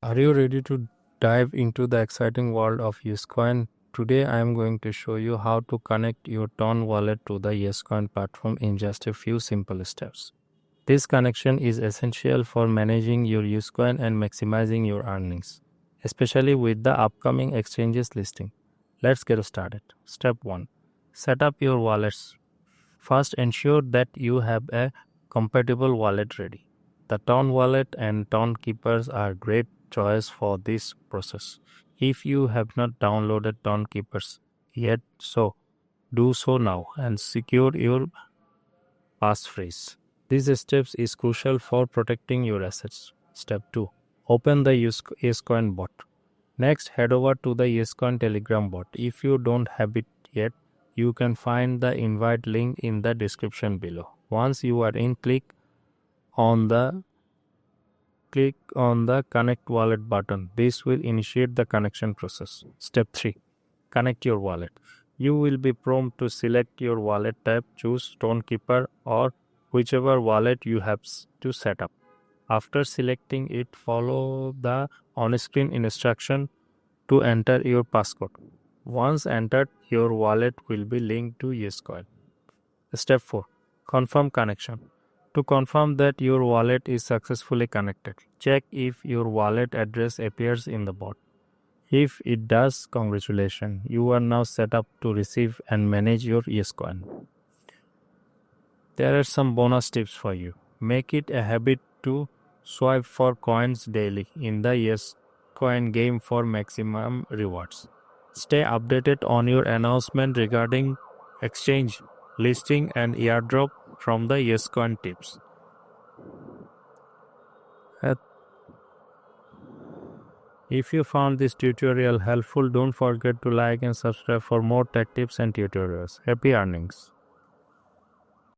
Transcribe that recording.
Are you ready to dive into the exciting world of Yescoin? Today I am going to show you how to connect your Ton wallet to the Yescoin platform in just a few simple steps. This connection is essential for managing your Yescoin and maximizing your earnings, especially with the upcoming exchanges listing. Let's get started. Step 1. Set up your wallets. First, ensure that you have a compatible wallet ready. The Ton wallet and Ton keepers are great choice for this process. If you have not downloaded Ton keepers yet, so do so now and secure your passphrase. This steps is crucial for protecting your assets. Step 2. Open the Yescoin bot. Next, head over to the Yescoin Telegram bot. If you don't have it yet, you can find the invite link in the description below. Once you are in, click on the Connect Wallet button. This will initiate the connection process. Step 3. Connect your wallet. You will be prompted to select your wallet type, choose Stonekeeper or whichever wallet you have to set up. After selecting it, follow the on-screen instruction to enter your passcode. Once entered, your wallet will be linked to Yescoin. Step 4. Confirm connection. To confirm that your wallet is successfully connected, check if your wallet address appears in the bot. If it does, congratulations, you are now set up to receive and manage your Yescoin. There are some bonus tips for you. Make it a habit to swipe for coins daily in the Yescoin game for maximum rewards. Stay updated on your announcement regarding exchange, listing and airdrop from the Yescoin tips. If you found this tutorial helpful, don't forget to like and subscribe for more tech tips and tutorials. Happy earnings!